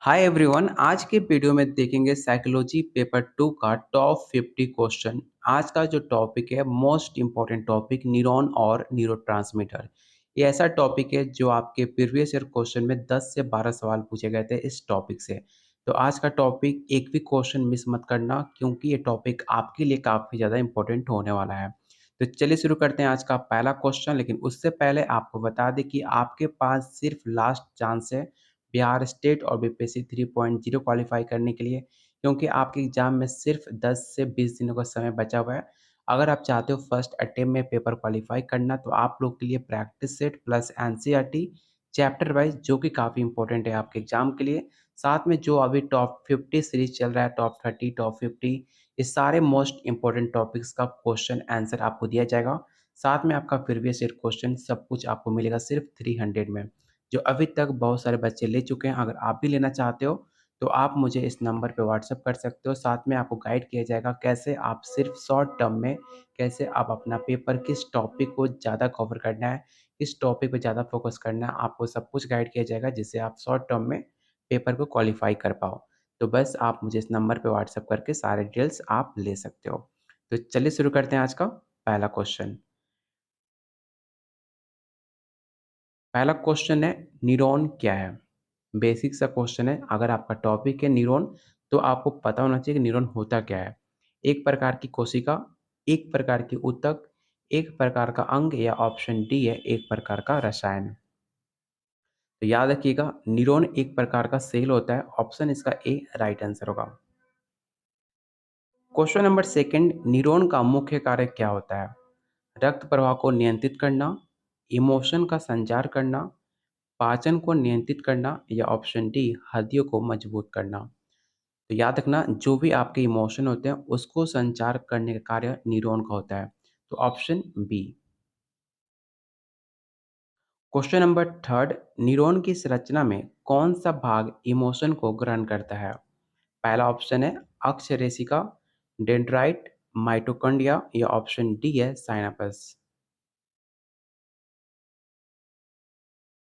Hi everyone. आज के video में देखेंगे साइकोलॉजी पेपर 2 का टॉप 50 क्वेश्चन। आज का जो टॉपिक है मोस्ट इम्पॉर्टेंट टॉपिक न्यूरॉन और न्यूरोट्रांसमीटर। ये ऐसा टॉपिक है जो आपके प्रीवियस ईयर क्वेश्चन में 10 से 12 सवाल पूछे गए थे इस टॉपिक से। तो आज का टॉपिक एक भी क्वेश्चन मिस मत करना क्योंकि ये टॉपिक आपके लिए काफ़ी ज़्यादा इंपॉर्टेंट होने वाला है। तो चलिए शुरू करते हैं आज का पहला क्वेश्चन, लेकिन उससे पहले आपको बता दें कि आपके पास सिर्फ लास्ट चांस है बिहार स्टेट और बीपीएससी 3.0 क्वालिफाई करने के लिए, क्योंकि आपके एग्ज़ाम में सिर्फ 10 से 20 दिनों का समय बचा हुआ है। अगर आप चाहते हो फर्स्ट अटेम्प्ट में पेपर क्वालिफाई करना, तो आप लोग के लिए practice set plus NCERT chapter wise, जो कि काफ़ी इंपॉर्टेंट है आपके एग्ज़ाम के लिए। साथ में जो अभी टॉप 50 सीरीज़ चल रहा है, टॉप 30, टॉप 50, ये सारे मोस्ट इम्पोर्टेंट टॉपिक्स का क्वेश्चन आंसर आपको दिया जाएगा। साथ में आपका प्रीवियस ईयर क्वेश्चन सब कुछ आपको मिलेगा सिर्फ 300 में, जो अभी तक बहुत सारे बच्चे ले चुके हैं। अगर आप भी लेना चाहते हो तो आप मुझे इस नंबर पे व्हाट्सएप कर सकते हो। साथ में आपको गाइड किया जाएगा कैसे आप सिर्फ शॉर्ट टर्म में कैसे आप अपना पेपर किस टॉपिक को ज़्यादा कवर करना है, किस टॉपिक पे ज़्यादा फोकस करना है, आपको सब कुछ गाइड किया जाएगा जिससे आप शॉर्ट टर्म में पेपर को क्वालिफाई कर पाओ। तो बस आप मुझे इस नंबर पे व्हाट्सएप करके सारे डिटेल्स आप ले सकते हो। तो चलिए शुरू करते हैं आज का पहला क्वेश्चन। पहला क्वेश्चन है न्यूरॉन क्या है? बेसिक सा क्वेश्चन है। अगर आपका टॉपिक है न्यूरॉन, तो आपको पता होना चाहिए कि न्यूरॉन होता क्या है। एक प्रकार की कोशिका, एक प्रकार की ऊतक, एक प्रकार का अंग, या ऑप्शन डी है एक प्रकार का रसायन। तो याद रखिएगा, न्यूरॉन एक प्रकार का सेल होता है। ऑप्शन इसका ए राइट आंसर होगा। क्वेश्चन नंबर सेकंड, न्यूरॉन का मुख्य कार्य क्या होता है? रक्त प्रवाह को नियंत्रित करना, इमोशन का संचार करना, पाचन को नियंत्रित करना, या ऑप्शन डी हड्डियों को मजबूत करना। तो याद रखना, जो भी आपके इमोशन होते हैं उसको संचार करने का कार्य न्यूरॉन का होता है। तो option B. Question number third, neuron की संरचना में कौन सा भाग इमोशन को ग्रहण करता है? पहला ऑप्शन है अक्षरेशिका, डेंड्राइट, माइटोकॉन्ड्रिया, या ऑप्शन डी है साइनापस।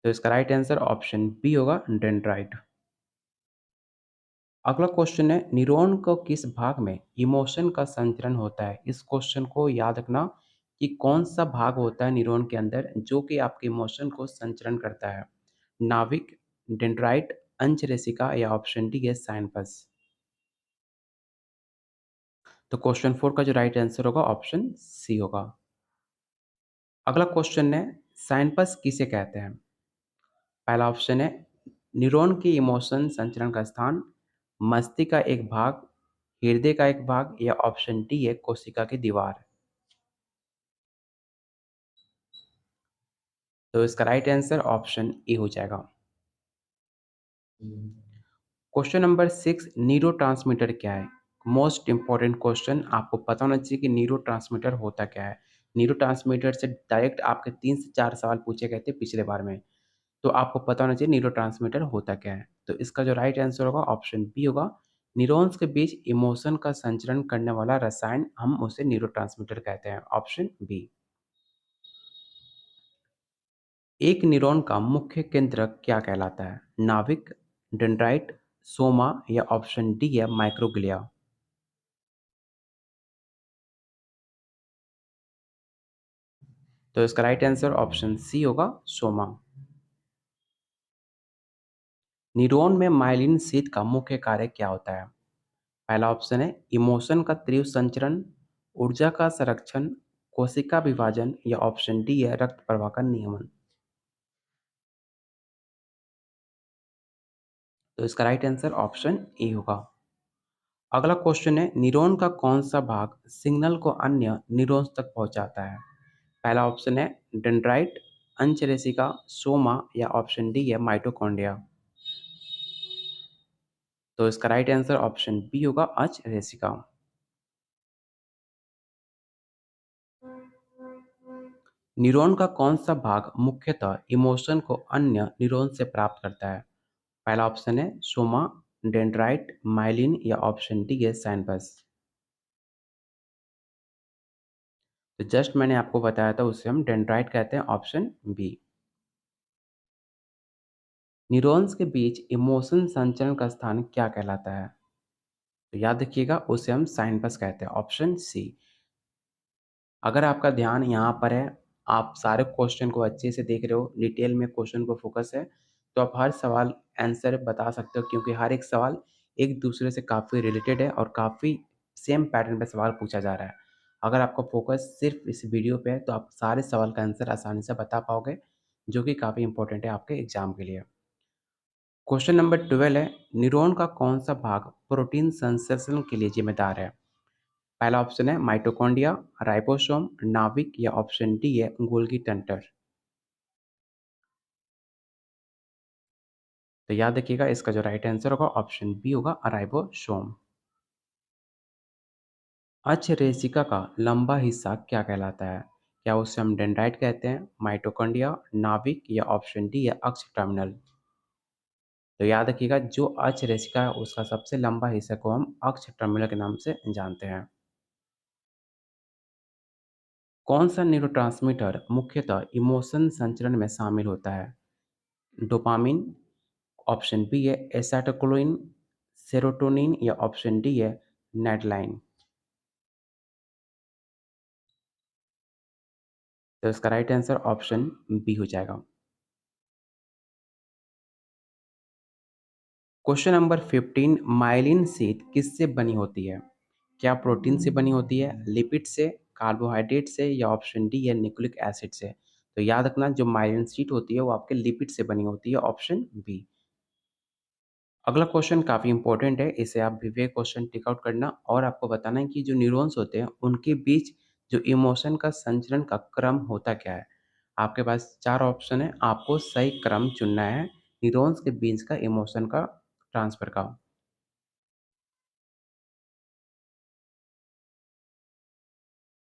तो इसका राइट आंसर ऑप्शन बी होगा, डेंड्राइट। अगला क्वेश्चन है न्यूरॉन को किस भाग में इमोशन का संचरण होता है? इस क्वेश्चन को याद रखना कि कौन सा भाग होता है न्यूरॉन के अंदर जो कि आपके इमोशन को संचरण करता है। नाभिक, डेंड्राइट, अंचरेशिका, या ऑप्शन डी है साइनपस। तो क्वेश्चन फोर का जो राइट आंसर होगा ऑप्शन सी होगा। अगला क्वेश्चन है साइनपस किसे कहते हैं? पहला ऑप्शन है न्यूरॉन की इमोशन संचरण का स्थान, मस्तिष्क का एक भाग, हृदय का एक भाग, या ऑप्शन डी है कोशिका की दीवार। तो इसका राइट आंसर ऑप्शन ए हो जाएगा। क्वेश्चन नंबर सिक्स, न्यूरोट्रांसमीटर क्या है? Most important question. आपको पता होना चाहिए कि न्यूरोट्रांसमीटर होता क्या है। न्यूरोट्रांसमीटर से डायरेक्ट आपके 3 से 4 सवाल पूछे गए थे पिछले बार में। तो आपको पता होना चाहिए न्यूरोट्रांसमीटर होता क्या है। तो इसका जो राइट आंसर होगा ऑप्शन बी होगा। न्यूरॉन्स के बीच इमोशन का संचरण करने वाला रसायन हम उसे न्यूरोट्रांसमीटर कहते हैं। Option B. एक न्यूरॉन का मुख्य केंद्र क्या कहलाता है? नाभिक, डेंड्राइट, सोमा, या ऑप्शन डी है माइक्रोग्लिया। तो इसका राइट आंसर ऑप्शन सी होगा, सोमा। न्यूरॉन में माइलिन शीथ का मुख्य कार्य क्या होता है? पहला ऑप्शन है इमोशन का तीव्र संचरण, ऊर्जा का संरक्षण, कोशिका विभाजन, या ऑप्शन डी है रक्त प्रवाह का नियमन। तो इसका राइट आंसर ऑप्शन ए होगा। अगला क्वेश्चन है न्यूरॉन का कौन सा भाग सिग्नल को अन्य न्यूरॉन्स तक पहुंचाता है? पहला ऑप्शन है डेंड्राइट, अंचरेशिका, सोमा, या ऑप्शन डी है माइटोकॉन्ड्रिया। तो इसका राइट आंसर ऑप्शन बी होगा, अंचरेशिका। न्यूरॉन का कौन सा भाग मुख्यतः इमोशन को अन्य न्यूरॉन से प्राप्त करता है? पहला ऑप्शन है सोमा, डेंड्राइट, माइलिन, या ऑप्शन डी है साइनपस। तो जस्ट मैंने आपको बताया था उसे हम डेंड्राइट कहते हैं। Option B. न्यूरॉन्स के बीच इमोशन संचरण का स्थान क्या कहलाता है? तो याद रखिएगा उसे हम साइनपस कहते हैं, ऑप्शन सी। अगर आपका ध्यान यहाँ पर है, आप सारे क्वेश्चन को अच्छे से देख रहे हो, डिटेल में क्वेश्चन को फोकस है, तो आप हर सवाल आंसर बता सकते हो क्योंकि हर एक सवाल एक दूसरे से काफ़ी रिलेटेड है और काफ़ी सेम पैटर्न पे सवाल पूछा जा रहा है। अगर आपका फोकस सिर्फ इस वीडियो पे है तो आप सारे सवाल का आंसर आसानी से बता पाओगे, जो कि काफ़ी इंपॉर्टेंट है आपके एग्जाम के लिए। क्वेश्चन नंबर 12 है, न्यूरॉन का कौन सा भाग प्रोटीन संश्लेषण के लिए जिम्मेदार है? पहला ऑप्शन है माइटोकॉन्ड्रिया, राइबोसोम, नाभिक या ऑप्शन डी है गोल्गी टंटर। तो याद रखिएगा इसका जो राइट आंसर होगा ऑप्शन बी होगा राइबोसोम। अक्षरेशिका का लंबा हिस्सा क्या कहलाता है? क्या उसे हम डेंड्राइट कहते हैं, माइटोकॉन्ड्रिया, नाभिक या ऑप्शन डी है अक्ष टर्मिनल? तो याद रखिएगा जो अक्षरेशिका है उसका सबसे लंबा हिस्सा को हम अक्ष टर्मिनल के नाम से जानते हैं। कौन सा न्यूरोट्रांसमीटर मुख्यतः इमोशन संचरण में शामिल होता है? डोपामिन, ऑप्शन बी है एसाटाकोलिन, सेरोटोनिन या ऑप्शन डी है नेडलाइन। तो इसका राइट आंसर ऑप्शन बी हो जाएगा। क्वेश्चन नंबर 15, माइलिन शीथ किससे बनी होती है? क्या प्रोटीन से बनी होती है, लिपिड से, कार्बोहाइड्रेट से या ऑप्शन डी है न्यूक्लिक एसिड से? तो याद रखना जो माइलिन शीट होती है वो आपके लिपिड से बनी होती है, ऑप्शन बी। अगला क्वेश्चन काफ़ी इंपॉर्टेंट है, इसे आप विवेक क्वेश्चन टिक आउट करना और आपको बताना है कि जो न्यूरॉन्स होते हैं उनके बीच जो इमोशन का संचरण का क्रम होता क्या है। आपके पास चार ऑप्शन है, आपको सही क्रम चुनना है न्यूरॉन्स के बीच का इमोशन का ट्रांसफर का।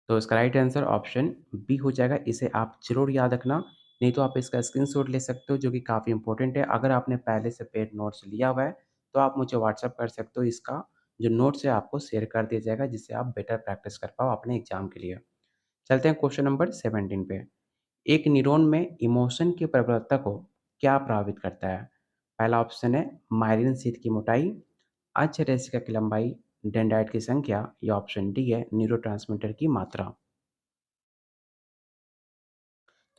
तो इसका राइट आंसर ऑप्शन बी हो जाएगा, इसे आप जरूर याद रखना, नहीं तो आप इसका स्क्रीनशॉट ले सकते हो जो कि काफ़ी इंपॉर्टेंट है। अगर आपने पहले से पेड नोट्स लिया हुआ है तो आप मुझे व्हाट्सअप कर सकते हो, इसका जो नोट्स है आपको शेयर कर दिया जाएगा जिससे आप बेटर प्रैक्टिस कर पाओ अपने एग्जाम के लिए। चलते हैं क्वेश्चन नंबर 17 पे। एक न्यूरॉन में इमोशन की प्रबलता को क्या प्रभावित करता है? पहला ऑप्शन है माइलिन शीथ की मोटाई, अक्ष रेशिका की लंबाई, डेंड्राइट की संख्या या ऑप्शन डी है न्यूरोट्रांसमीटर की मात्रा।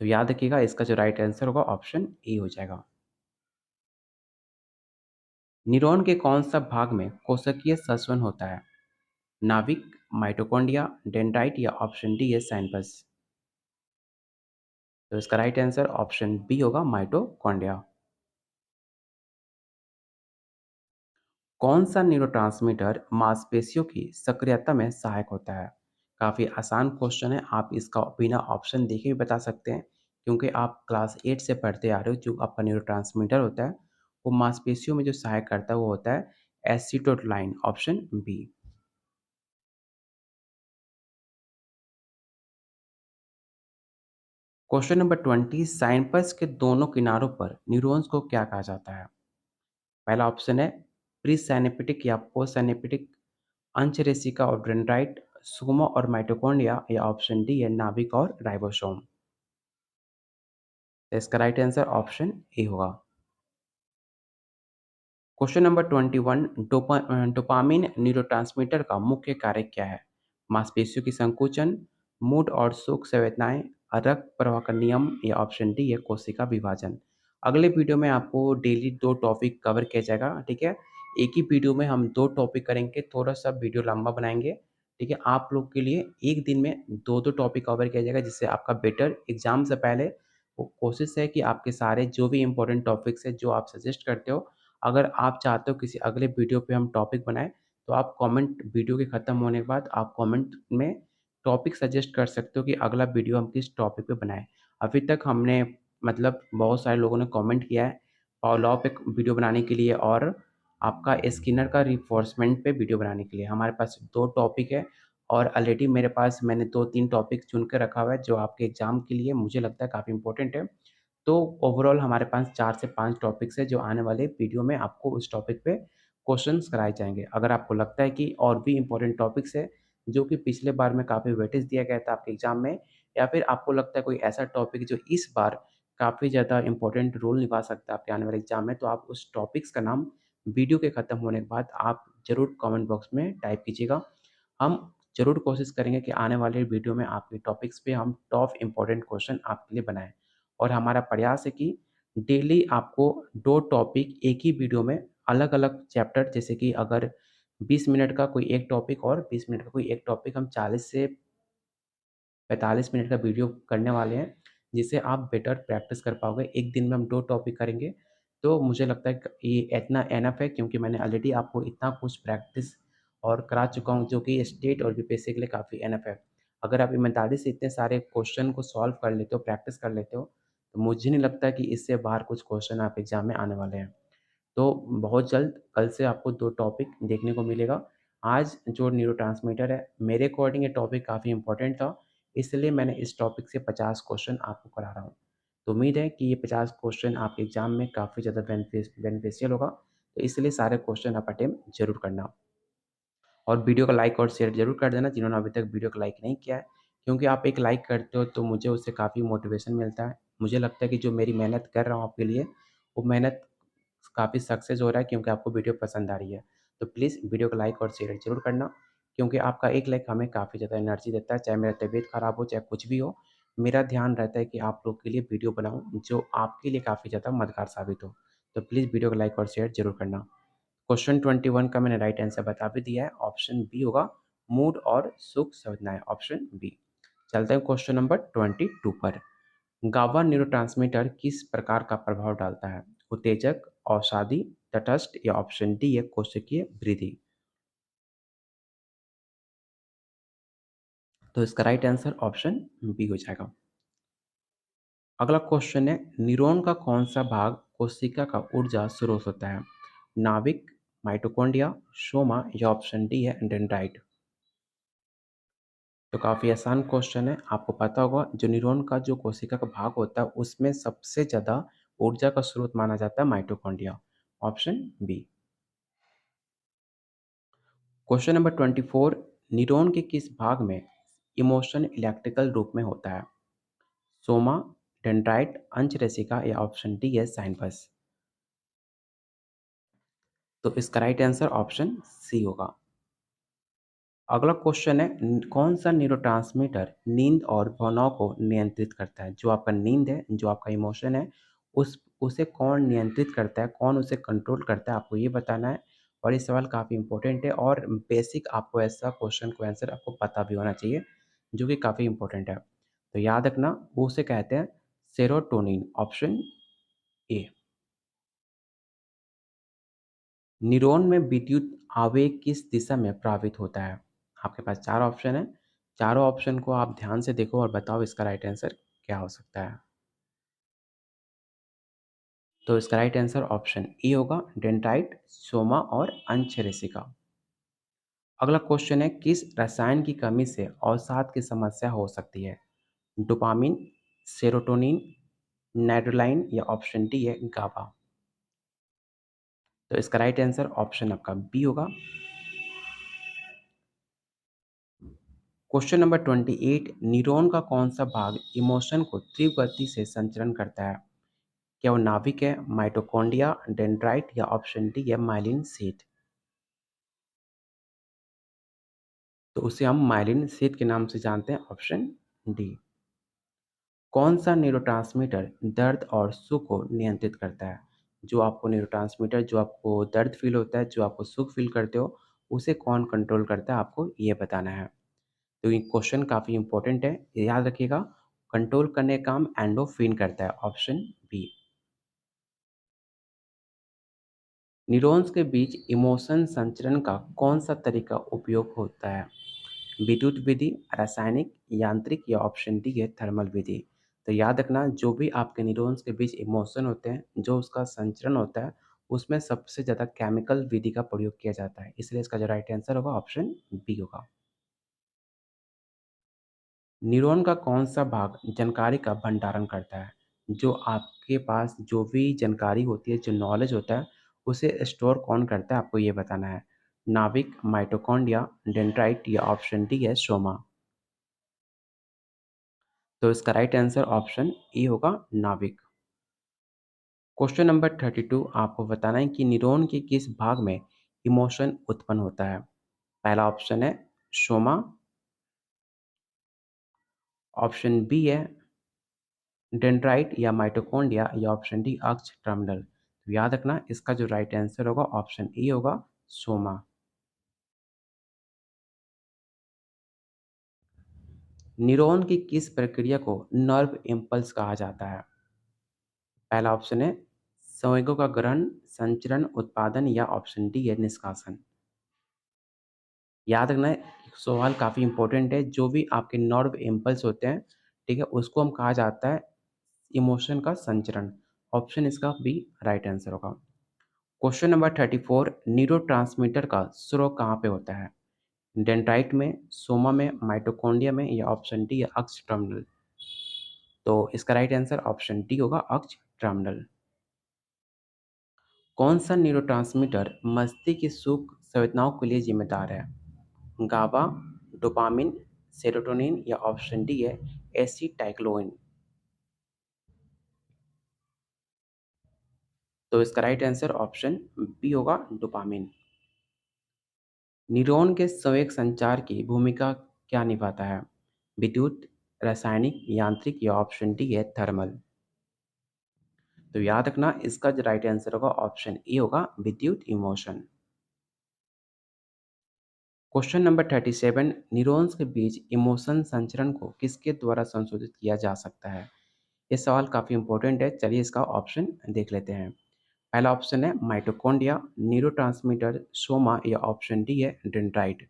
तो याद रखिएगा इसका जो राइट आंसर होगा ऑप्शन ए हो जाएगा। न्यूरॉन के कौन सा भाग में कोशिकीय संचरण होता है? नाभिक, माइटोकॉन्ड्रिया, डेंड्राइट या ऑप्शन डी है साइनपस? तो इसका राइट आंसर ऑप्शन बी होगा माइटोकॉन्ड्रिया। कौन सा न्यूरोट्रांसमीटर मांसपेशियों की सक्रियता में सहायक होता है? काफ़ी आसान क्वेश्चन है, आप इसका बिना ऑप्शन देखे भी बता सकते हैं क्योंकि आप क्लास 8 से पढ़ते आ रहे हो। जो आपका न्यूरोट्रांसमीटर होता है वो मांसपेशियों में जो सहायक करता है वो होता है एसिटोटलाइन, ऑप्शन बी। क्वेश्चन नंबर 20, साइनपस के दोनों किनारों पर न्यूरॉन्स को क्या कहा जाता है? पहला ऑप्शन है प्री साइनेप्टिक या पोस्ट साइनेप्टिक, अंशरेशिका और डेंड्राइट, सुगमा और माइटोकॉन्ड्रिया या ऑप्शन डी है नाभिक और राइबोसोम। तो इसका राइट आंसर ऑप्शन ए होगा। क्वेश्चन नंबर 21, डोपामिन न्यूरोट्रांसमीटर का मुख्य कार्य क्या है? मांसपेशियों की संकुचन, मूड और सुख संवेदनाएं, रक्त प्रवाह का नियम या ऑप्शन डी है कोशिका विभाजन। अगले वीडियो में आपको डेली दो टॉपिक कवर किया जाएगा, ठीक है। एक ही वीडियो में हम दो टॉपिक करेंगे, थोड़ा सा वीडियो लंबा बनाएंगे, ठीक है। आप लोग के लिए एक दिन में दो दो टॉपिक कवर किया जाएगा जिससे आपका बेटर एग्जाम से पहले वो कोशिश है कि आपके सारे जो भी इंपॉर्टेंट टॉपिक्स है जो आप सजेस्ट करते हो, अगर आप चाहते हो किसी अगले वीडियो पे हम टॉपिक बनाएँ, तो आप कमेंट वीडियो के ख़त्म होने के बाद आप कमेंट में टॉपिक सजेस्ट कर सकते हो कि अगला वीडियो हम किस टॉपिक पे बनाएँ। अभी तक हमने मतलब बहुत सारे लोगों ने कमेंट किया है फॉलो-अप एक वीडियो बनाने के लिए और आपका स्किनर का रिइंफोर्समेंट पे वीडियो बनाने के लिए। हमारे पास 2 टॉपिक है और ऑलरेडी मेरे पास मैंने 2-3 टॉपिक चुन के रखा हुआ है जो आपके एग्ज़ाम के लिए मुझे लगता है काफ़ी इम्पोर्टेंट है। तो ओवरऑल हमारे पास 4 से 5 टॉपिक्स हैं जो आने वाले वीडियो में आपको उस टॉपिक पे क्वेश्चन्स कराए जाएँगे। अगर आपको लगता है कि और भी इम्पोर्टेंट टॉपिक्स हैं जो कि पिछले बार में काफ़ी वेटेज दिया गया था आपके एग्ज़ाम में, या फिर आपको लगता है कोई ऐसा टॉपिक जो इस बार काफ़ी ज़्यादा इम्पोर्टेंट रोल निभा सकता है आपके आने वाले एग्ज़ाम में। तो आप उस टॉपिक्स का नाम वीडियो के ख़त्म होने के बाद आप ज़रूर कमेंट बॉक्स में टाइप कीजिएगा। हम ज़रूर कोशिश करेंगे कि आने वाले वीडियो में आपके टॉपिक्स पे हम टॉप इम्पोर्टेंट क्वेश्चन आपके लिए बनाएँ। और हमारा प्रयास है कि डेली आपको 2 टॉपिक एक ही वीडियो में अलग-अलग चैप्टर, जैसे कि अगर 20 मिनट का कोई एक टॉपिक और 20 मिनट का कोई एक टॉपिक, हम 40 से 45 मिनट का वीडियो करने वाले हैं, जिससे आप बेटर प्रैक्टिस कर पाओगे। एक दिन में हम 2 टॉपिक करेंगे, तो मुझे लगता है क ये इतना इनफ है, क्योंकि मैंने ऑलरेडी आपको इतना कुछ प्रैक्टिस और करा चुका हूँ, जो कि स्टेट और यूपीएससी के लिए काफ़ी इनफ है। अगर आप ईमानदारी से इतने सारे क्वेश्चन को सॉल्व कर लेते हो, प्रैक्टिस कर लेते हो, तो मुझे नहीं लगता कि इससे बाहर कुछ क्वेश्चन आप एग्ज़ाम में आने वाले हैं। तो बहुत जल्द कल से आपको 2 टॉपिक देखने को मिलेगा। आज जो न्यूरोट्रांसमीटर है, मेरे अकॉर्डिंग ये टॉपिक काफ़ी इम्पोर्टेंट था, इसलिए मैंने इस टॉपिक से 50 क्वेश्चन आपको करा रहा हूँ। तो उम्मीद है कि ये 50 क्वेश्चन आपके एग्ज़ाम में काफ़ी ज़्यादा बेनिफिशियल होगा, तो इसलिए सारे क्वेश्चन आप अटेम्प्ट ज़रूर करना। और वीडियो को लाइक और शेयर ज़रूर कर देना जिन्होंने अभी तक वीडियो को लाइक नहीं किया है, क्योंकि आप एक लाइक करते हो तो मुझे उससे काफ़ी मोटिवेशन मिलता है। मुझे लगता है कि जो मेरी मेहनत कर रहा हूँ आपके लिए, वो मेहनत काफ़ी सक्सेस हो रहा है, क्योंकि आपको वीडियो पसंद आ रही है। तो प्लीज़ वीडियो को लाइक और शेयर ज़रूर करना, क्योंकि आपका एक लाइक हमें काफ़ी ज़्यादा एनर्जी देता है, चाहे मेरा तबीयत ख़राब हो, चाहे कुछ भी हो। मेरा ध्यान रहता है कि आप लोग के लिए वीडियो बनाऊँ, जो आपके लिए काफ़ी ज़्यादा मददगार साबित हो। तो प्लीज़ वीडियो को लाइक और शेयर ज़रूर करना। क्वेश्चन 21 का मैंने राइट आंसर बता भी दिया है, ऑप्शन बी होगा, मूड और सुख संवेदनाएँ, ऑप्शन बी। चलते हैं क्वेश्चन नंबर 22 पर। गाबा न्यूरोट्रांसमीटर किस प्रकार का प्रभाव डालता है? उत्तेजक, अवसादी, तटस्थ या ऑप्शन डी है कोशिकीय वृद्धि? तो इसका राइट आंसर ऑप्शन बी हो जाएगा। अगला क्वेश्चन है, न्यूरॉन का कौन सा भाग कोशिका का ऊर्जा स्रोत होता है? नाभिक, माइटोकॉन्ड्रिया, सोमा या ऑप्शन डी है डेंड्राइट? तो काफ़ी आसान क्वेश्चन है। आपको पता होगा, जो न्यूरॉन का जो कोशिका का भाग होता है, उसमें सबसे ज़्यादा ऊर्जा का स्रोत माना जाता है mitochondria, option B. Question number 24, neuron के किस भाग में इमोशन इलेक्ट्रिकल रूप में होता है? सोमा, डेंड्राइट, अंचरेसिका या ऑप्शन डी है साइनपस? तो इसका राइट आंसर ऑप्शन सी होगा। अगला क्वेश्चन है, कौन सा न्यूरोट्रांसमीटर नींद और भावनाओं को नियंत्रित करता है? जो आपका नींद है, जो आपका इमोशन है, उसे कौन नियंत्रित करता है, कौन उसे कंट्रोल करता है, आपको ये बताना है। और ये सवाल काफ़ी इंपॉर्टेंट है, और बेसिक आपको ऐसा क्वेश्चन को आंसर आपको पता भी होना चाहिए, जो कि काफ़ी इंपॉर्टेंट है। तो याद रखना, वो उसे कहते हैं सेरोटोनिन, ऑप्शन ए। न्यूरॉन में विद्युत आवेग किस दिशा में प्रवाहित होता है? आपके पास 4 ऑप्शन हैं। चारों ऑप्शन को आप ध्यान से देखो और बताओ इसका राइट आंसर क्या हो सकता है। तो इसका राइट आंसर ऑप्शन ए होगा, डेंड्राइट, सोमा और अंशरेसिका। अगला क्वेश्चन है, किस रसायन की कमी से अवसाद की समस्या हो सकती है? डोपामिन, सेरोटोनिन, नैड्रेनालाइन या ऑप्शन डी है गाबा? तो इसका राइट आंसर ऑप्शन आपका बी होगा। क्वेश्चन नंबर 28, न्यूरॉन का कौन सा भाग इमोशन को तीव्र गति से संचरण करता है? क्या वो नाभिक है, माइटोकॉन्ड्रिया, डेंड्राइट या ऑप्शन डी है माइलिन शीथ? तो उसे हम माइलिन शीथ के नाम से जानते हैं, ऑप्शन डी। कौन सा न्यूरोट्रांसमीटर दर्द और सुख को नियंत्रित करता है? जो आपको न्यूरोट्रांसमीटर, जो आपको दर्द फील होता है, जो आपको सुख फील करते हो, उसे कौन कंट्रोल करता है, आपको ये बताना है। तो ये क्वेश्चन काफ़ी इंपॉर्टेंट है, ये याद रखिएगा। कंट्रोल करने का काम एंडोर्फिन करता है, ऑप्शन बी। न्यूरॉन्स के बीच इमोशन संचरण का कौन सा तरीका उपयोग होता है? विद्युत विधि, रासायनिक, यांत्रिक या ऑप्शन डी है थर्मल विधि? तो याद रखना, जो भी आपके न्यूरॉन्स के बीच इमोशन होते हैं, जो उसका संचरण होता है, उसमें सबसे ज़्यादा केमिकल विधि का प्रयोग किया जाता है, इसलिए इसका जो राइट आंसर होगा ऑप्शन बी होगा। न्यूरॉन का कौन-सा भाग जानकारी का भंडारण करता है? जो आपके पास जो भी जानकारी होती है, जो नॉलेज होता है, उसे स्टोर कौन करता है, आपको ये बताना है। नाभिक, माइटोकॉन्ड्रिया, डेंड्राइट या ऑप्शन डी है सोमा? तो इसका राइट आंसर ऑप्शन ए होगा, नाभिक। क्वेश्चन नंबर 32 आपको बताना है कि न्यूरॉन के किस भाग में इमोशन उत्पन्न होता है। पहला ऑप्शन है सोमा, ऑप्शन बी है डेंड्राइट या माइटोकॉन्ड्रिया या ऑप्शन डी अक्ष टर्मिनल। तो याद रखना इसका जो राइट आंसर होगा ऑप्शन ए होगा सोमा। न्यूरॉन की किस प्रक्रिया को नर्व इम्पल्स कहा जाता है। पहला ऑप्शन है संवेगों का ग्रहण, संचरण, उत्पादन या ऑप्शन डी है निष्कासन। याद रखना है सवाल काफ़ी इंपॉर्टेंट है। जो भी आपके नर्व इम्पल्स होते हैं, ठीक है, उसको हम कहा जाता है इमोशन का संचरण। ऑप्शन इसका बी राइट आंसर होगा। क्वेश्चन नंबर 34 न्यूरोट्रांसमीटर का स्रोत कहाँ पे होता है। डेंड्राइट में, सोमा में, माइटोकॉन्ड्रिया में या ऑप्शन डी अक्ष टर्मिनल। तो इसका राइट आंसर ऑप्शन डी होगा अक्ष टर्मिनल। कौन सा न्यूरोट्रांसमीटर मस्तिष्क की सुख संवेदनाओं के लिए जिम्मेदार है। गाबा, डोपामिन, सेरोटोनिन या ऑप्शन डी है एसिटाइक्लोइन। तो इसका राइट आंसर ऑप्शन बी होगा डोपामिन। न्यूरॉन के संवेग संचार की भूमिका क्या निभाता है। विद्युत, रासायनिक, यांत्रिक या ऑप्शन डी है थर्मल। तो याद रखना इसका जो राइट आंसर होगा ऑप्शन ए होगा विद्युत इमोशन। क्वेश्चन नंबर 37 न्यूरॉन्स के बीच इमोशन संचरण को किसके द्वारा संशोधित किया जा सकता है। ये सवाल काफ़ी इंपॉर्टेंट है, चलिए इसका ऑप्शन देख लेते हैं। पहला ऑप्शन है माइटोकॉन्ड्रिया, न्यूरोट्रांसमीटर, सोमा या ऑप्शन डी है डेंड्राइट।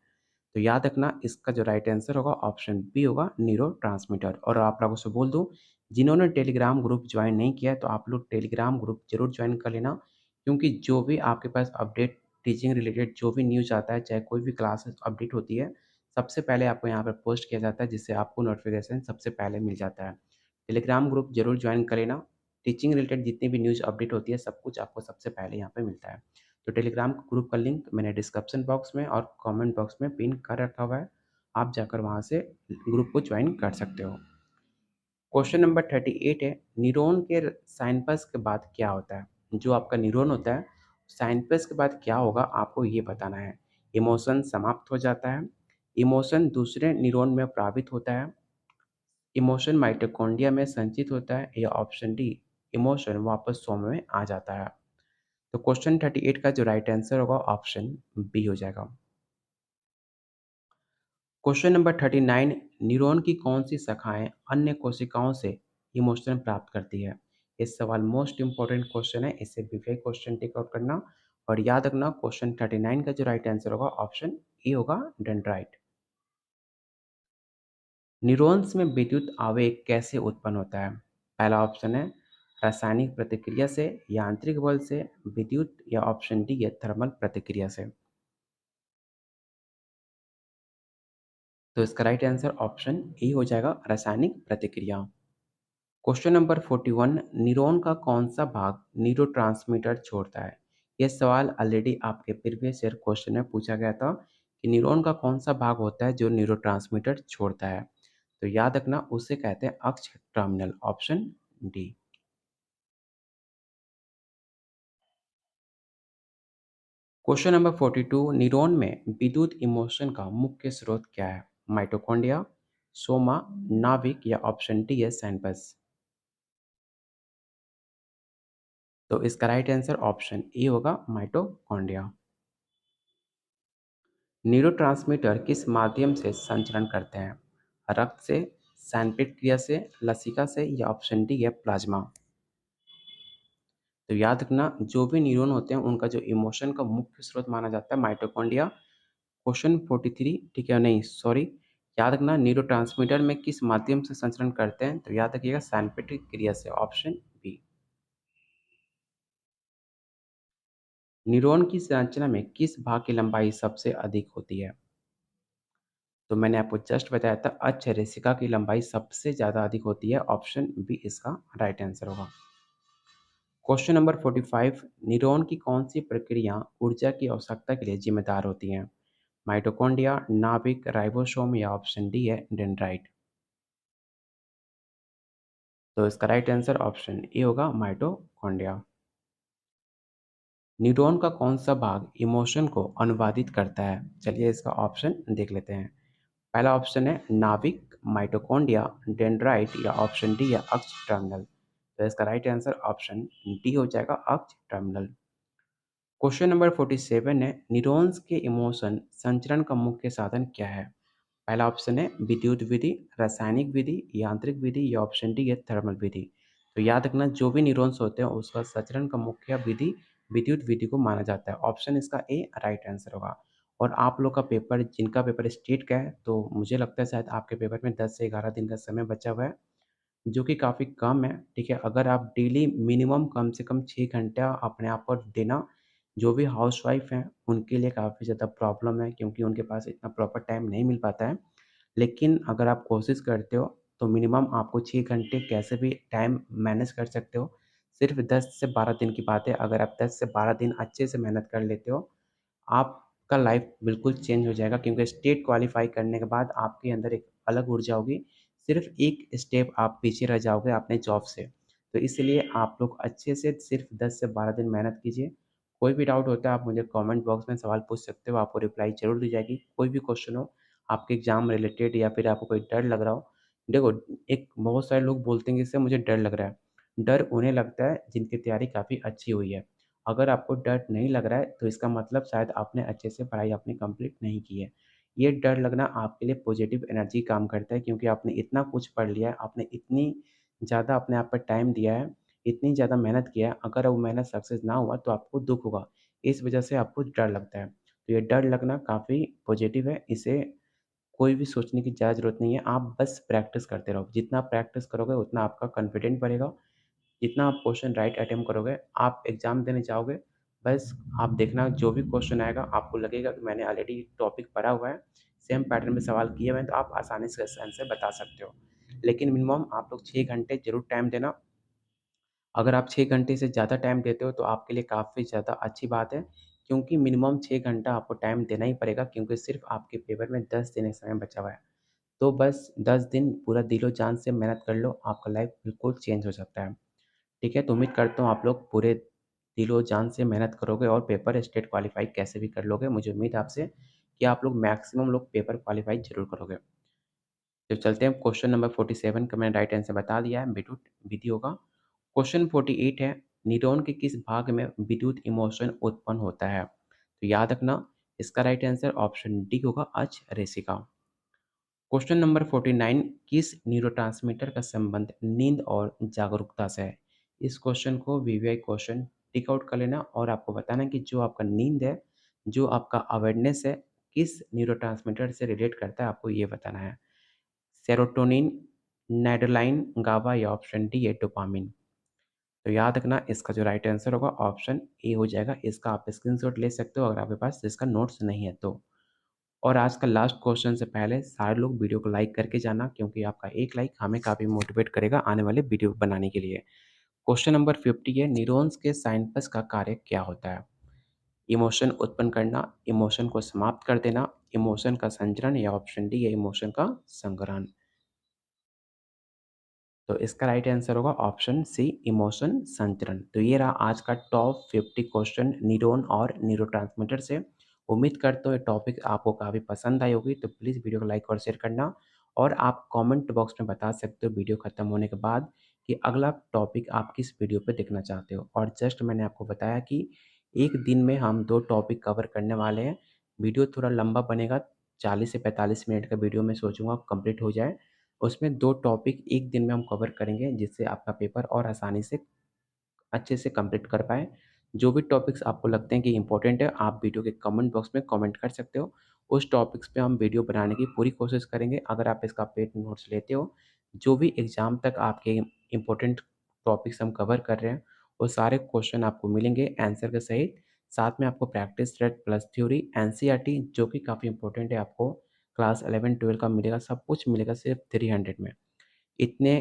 तो याद रखना इसका जो राइट आंसर होगा ऑप्शन बी होगा न्यूरोट्रांसमीटर। और आप लोगों से बोल दूं, जिन्होंने टेलीग्राम ग्रुप ज्वाइन नहीं किया है तो आप लोग टेलीग्राम ग्रुप जरूर ज्वाइन कर लेना, क्योंकि जो भी आपके पास अपडेट टीचिंग रिलेटेड जो भी न्यूज़ आता है, चाहे कोई भी क्लासेस अपडेट होती है, सबसे पहले आपको यहाँ पर पोस्ट किया जाता है, जिससे आपको नोटिफिकेशन सबसे पहले मिल जाता है। टेलीग्राम ग्रुप जरूर ज्वाइन कर लेना। टीचिंग रिलेटेड जितनी भी न्यूज़ अपडेट होती है, सब कुछ आपको सबसे पहले यहाँ पे मिलता है। तो टेलीग्राम ग्रुप का लिंक मैंने डिस्क्रिप्शन बॉक्स में और कमेंट बॉक्स में पिन कर रखा हुआ है, आप जाकर वहाँ से ग्रुप को ज्वाइन कर सकते हो। क्वेश्चन नंबर 38 है न्यूरॉन के साइनपस के बाद क्या होता है। जो आपका न्यूरॉन होता है, साइनपस के बाद क्या होगा आपको ये बताना है। इमोशन समाप्त हो जाता है, इमोशन दूसरे न्यूरॉन में प्रभावित होता है, इमोशन माइटोकॉन्ड्रिया में संचित होता है या ऑप्शन डी इमोशन वापस सोम में आ जाता है। तो क्वेश्चन 38 का जो राइट आंसर होगा ऑप्शन बी हो जाएगा। क्वेश्चन नंबर 39 न्यूरॉन की कौन सी शाखाएं अन्य कोशिकाओं से इमोशन प्राप्त करती है। ये सवाल मोस्ट इंपॉर्टेंट क्वेश्चन है, इसे विवेक क्वेश्चन टेक आउट करना और याद रखना क्वेश्चन 39 का जो राइट आंसर होगा ऑप्शन ए होगा डेंड्राइट। न्यूरॉन्स में विद्युत आवेग कैसे उत्पन्न होता है। पहला ऑप्शन है रासायनिक प्रतिक्रिया से, यांत्रिक बल से, विद्युत या ऑप्शन डी है थर्मल प्रतिक्रिया से। तो इसका राइट आंसर ऑप्शन ए हो जाएगा रासायनिक प्रतिक्रिया। क्वेश्चन नंबर 41 न्यूरॉन का कौन सा भाग न्यूरोट्रांसमीटर छोड़ता है। यह सवाल ऑलरेडी आपके प्रीवियस ईयर क्वेश्चन में पूछा गया था कि न्यूरॉन का कौन सा भाग होता है जो न्यूरोट्रांसमीटर छोड़ता है। तो याद रखना उसे कहते हैं अक्ष terminal, option D. Question number 42 neuron में विद्युत इमोशन का मुख्य स्रोत क्या है। माइटोकॉन्ड्रिया, सोमा, नाभिक या ऑप्शन डी है सैनपस। तो इसका राइट आंसर ऑप्शन ए होगा माइटोकॉन्ड्रिया। न्यूरोट्रांसमीटर किस माध्यम से संचरण करते हैं। रक्त से, सैनपेट क्रिया से, लसिका से या ऑप्शन डी है प्लाज्मा। तो याद रखना जो भी न्यूरॉन होते हैं उनका जो इमोशन का मुख्य स्रोत माना जाता है माइटोकॉन्ड्रिया। क्वेश्चन 43 ठीक है, नहीं सॉरी, याद रखना न्यूरोट्रांसमीटर में किस माध्यम से संचरण करते हैं। तो याद रखिएगा सैनपेटिक क्रिया से, ऑप्शन बी। न्यूरॉन की संरचना में किस भाग की लंबाई सबसे अधिक होती है। तो मैंने आपको जस्ट बताया था अक्ष रेशिका की लंबाई सबसे ज़्यादा अधिक होती है, ऑप्शन बी इसका राइट आंसर होगा। क्वेश्चन नंबर 45 न्यूरॉन की कौन सी प्रक्रिया ऊर्जा की आवश्यकता के लिए जिम्मेदार होती हैं। माइटोकॉन्ड्रिया, नाभिक, राइबोसोम या ऑप्शन डी है डेंड्राइट। तो इसका राइट आंसर ऑप्शन ए होगा माइटोकॉन्ड्रिया। न्यूरॉन का कौन-सा भाग इमोशन को अनुवादित करता है? चलिए इसका ऑप्शन देख लेते हैं। पहला ऑप्शन है नाभिक, माइटोकॉन्ड्रिया, डेंड्राइट या ऑप्शन डी है अक्ष टर्मिनल। तो इसका राइट आंसर ऑप्शन डी हो जाएगा अक्ष टर्मिनल। क्वेश्चन नंबर 47 है न्यूरॉन्स के इमोशन संचरण का मुख्य साधन क्या है? पहला ऑप्शन है विद्युत विधि, रासायनिक विधि, यांत्रिक विधि या ऑप्शन डी है थर्मल विधि। तो याद रखना जो भी न्यूरॉन्स होते हैं उसका संचरण का मुख्य विधि विद्युत विधि को माना जाता है। ऑप्शन इसका ए राइट आंसर होगा। और आप लोग का पेपर जिनका पेपर स्टेट का है तो मुझे लगता है शायद आपके पेपर में 10 से 11 दिन का समय बचा हुआ है, जो कि काफ़ी कम है, ठीक है? अगर आप डेली मिनिमम कम से कम 6 घंटा अपने आप पर देना, जो भी हाउसवाइफ़ हैं, उनके लिए काफ़ी ज़्यादा प्रॉब्लम है क्योंकि उनके पास इतना प्रॉपर टाइम नहीं मिल पाता है। लेकिन अगर आप कोशिश करते हो, तो मिनिमम आपको 6 घंटे कैसे भी टाइम मैनेज कर सकते हो। सिर्फ़ 10 से 12 दिन की बात है, अगर आप 10 से 12 दिन अच्छे से मेहनत कर लेते हो, आपका लाइफ़ बिल्कुल चेंज हो जाएगा क्योंकि स्टेट क्वालीफ़ाई करने के बाद आपके अंदर एक अलग ऊर्जा होगी। सिर्फ़ एक स्टेप आप पीछे रह जाओगे अपने जॉब से। तो इसलिए आप लोग अच्छे से सिर्फ़ 10 से 12 दिन मेहनत कीजिए। कोई भी डाउट होता है आप मुझे कमेंट बॉक्स में सवाल पूछ सकते हो, आपको रिप्लाई ज़रूर दी जाएगी। कोई भी क्वेश्चन हो, आपके एग्ज़ाम रिलेटेड या फिर आपको कोई डर लग रहा हो, देखो एक बहुत सारे लोग बोलते हैं कि इससे मुझे डर लग रहा है। डर उन्हें लगता है जिनकी तैयारी काफ़ी अच्छी हुई है। अगर आपको डर नहीं लग रहा है तो इसका मतलब शायद आपने अच्छे से पढ़ाई अपनी कंप्लीट नहीं की है। ये डर लगना आपके लिए पॉजिटिव एनर्जी काम करता है क्योंकि आपने इतना कुछ पढ़ लिया है, आपने इतनी ज़्यादा अपने आप पर टाइम दिया है, इतनी ज़्यादा मेहनत किया है, अगर वो मेहनत सक्सेस ना हुआ तो आपको दुःख होगा। इस वजह से आपको डर लगता है। तो ये डर लगना काफ़ी पॉजिटिव है, इसे कोई भी सोचने की ज़्यादा ज़रूरत नहीं है, आप बस प्रैक्टिस करते रहो। जितना प्रैक्टिस करोगे उतना आपका कॉन्फिडेंट बढ़ेगा, जितना आप क्वेश्चन राइट अटेम्प्ट करोगे, आप एग्ज़ाम देने जाओगे, बस आप देखना जो भी क्वेश्चन आएगा आपको लगेगा कि मैंने ऑलरेडी टॉपिक पढ़ा हुआ है, सेम पैटर्न में सवाल किए हुए हैं, तो आप आसानी से इसका आंसर बता सकते हो। लेकिन मिनिमम आप लोग 6 घंटे ज़रूर टाइम देना। अगर आप 6 घंटे से ज़्यादा टाइम देते हो तो आपके लिए काफ़ी ज़्यादा अच्छी बात है, क्योंकि मिनिमम 6 घंटा आपको टाइम देना ही पड़ेगा क्योंकि सिर्फ़ आपके पेपर में 10 दिन का समय बचा हुआ है। तो बस 10 दिन पूरा दिलो-जान से मेहनत कर लो, आपका लाइफ़ बिल्कुल चेंज हो सकता है। ठीक है? तो उम्मीद करता हूँ आप लोग पूरे दिलो-जान से मेहनत करोगे और पेपर स्टेट क्वालीफाई कैसे भी कर लोगे। मुझे उम्मीद है आपसे कि आप लोग मैक्सिमम लोग पेपर क्वालीफाई ज़रूर करोगे। तो चलते हैं क्वेश्चन नंबर 47 का मैंने राइट आंसर बता दिया है, विद्युत विधि होगा। क्वेश्चन 48 है, न्यूरॉन के किस भाग में विद्युत इमोशन उत्पन्न होता है? तो याद रखना इसका राइट आंसर ऑप्शन डी होगा अक्ष रेशिका। क्वेश्चन नंबर 49 किस न्यूरोट्रांसमीटर का संबंध नींद और जागरूकता से है? इस क्वेश्चन को वीवीआई क्वेश्चन टिक आउट कर लेना और आपको बताना कि जो आपका नींद है, जो आपका अवेयरनेस है, किस न्यूरोट्रांसमीटर से रिलेट करता है, आपको ये बताना है। सेरोटोनिन, नैडरेनालाइन, गाबा या ऑप्शन डी है डोपामिन। तो याद रखना इसका जो राइट आंसर होगा ऑप्शन ए हो जाएगा। इसका आप स्क्रीनशॉट ले सकते हो अगर आपके पास इसका नोट्स नहीं है तो। और आज का लास्ट क्वेश्चन से पहले सारे लोग वीडियो को लाइक करके जाना क्योंकि आपका एक लाइक हमें काफ़ी मोटिवेट करेगा आने वाले वीडियो बनाने के लिए। क्वेश्चन नंबर 50 है न्यूरॉन्स के साइनप्स का कार्य क्या होता है? इमोशन उत्पन्न करना, इमोशन को समाप्त कर देना, इमोशन का संचरण या ऑप्शन डी है इमोशन का संग्रहण। तो इसका राइट आंसर होगा ऑप्शन सी इमोशन संचरण। तो ये रहा आज का टॉप 50 क्वेश्चन न्यूरॉन और न्यूरोट्रांसमीटर से। उम्मीद करता हूँ ये टॉपिक आपको काफ़ी पसंद आई होगी, तो प्लीज़ वीडियो को लाइक और शेयर करना और आप कमेंट बॉक्स में बता सकते हो वीडियो खत्म होने के बाद कि अगला टॉपिक आप किस वीडियो पे देखना चाहते हो। और जस्ट मैंने आपको बताया कि एक दिन में हम 2 टॉपिक कवर करने वाले हैं। वीडियो थोड़ा लंबा बनेगा, 40 से 45 मिनट का वीडियो मैं सोचूँगा कंप्लीट हो जाए। उसमें 2 टॉपिक एक दिन में हम कवर करेंगे जिससे आपका पेपर और आसानी से अच्छे से कंप्लीट कर पाएँ। जो भी टॉपिक्स आपको लगते हैं कि इम्पोर्टेंट है, आप वीडियो के कमेंट बॉक्स में कमेंट कर सकते हो। उस टॉपिक्स पे हम वीडियो बनाने की पूरी कोशिश करेंगे। अगर आप इसका पेड नोट्स लेते हो, जो भी एग्ज़ाम तक आपके इम्पोर्टेंट टॉपिक्स हम कवर कर रहे हैं, वो सारे क्वेश्चन आपको मिलेंगे आंसर के सहित। साथ में आपको practice set plus theory, NCERT जो कि काफ़ी इम्पोर्टेंट है आपको क्लास 11-12 का मिलेगा, सब कुछ मिलेगा सिर्फ़ 300 में। इतने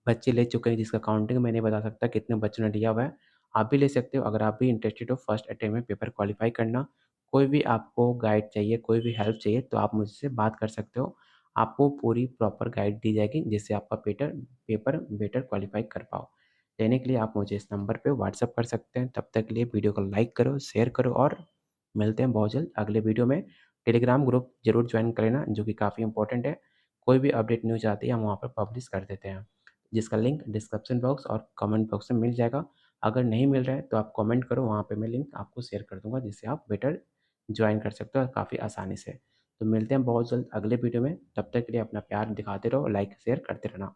बच्चे ले चुके हैं जिसका काउंटिंग मैं नहीं बता सकता कितने बच्चों ने लिया हुआ है। आप भी ले सकते हो अगर आप भी इंटरेस्टेड हो फर्स्ट अटेम्प्ट में पेपर क्वालीफाई करना। कोई भी आपको गाइड चाहिए, कोई भी हेल्प चाहिए तो आप मुझसे बात कर सकते हो। आपको पूरी प्रॉपर गाइड दी जाएगी जिससे आपका पेपर बेटर क्वालीफाई कर पाओ। लेने के लिए आप मुझे इस नंबर पे व्हाट्सएप कर सकते हैं। तब तक के लिए वीडियो को लाइक करो, शेयर करो और मिलते हैं बहुत जल्द अगले वीडियो में। टेलीग्राम ग्रुप ज़रूर जॉइन कर लेना जो कि काफ़ी इम्पोर्टेंट है। कोई भी अपडेट न्यूज़ आती है हम वहाँ पर पब्लिश कर देते हैं, जिसका लिंक डिस्क्रिप्शन बॉक्स और कमेंट बॉक्स में मिल जाएगा। अगर नहीं मिल रहा है तो आप कमेंट करो, वहाँ पे मैं लिंक आपको शेयर कर दूँगा जिससे आप बेटर जॉइन कर सकते हो और काफ़ी आसानी से। तो मिलते हैं बहुत जल्द अगले वीडियो में, तब तक के लिए अपना प्यार दिखाते रहो, लाइक शेयर करते रहना।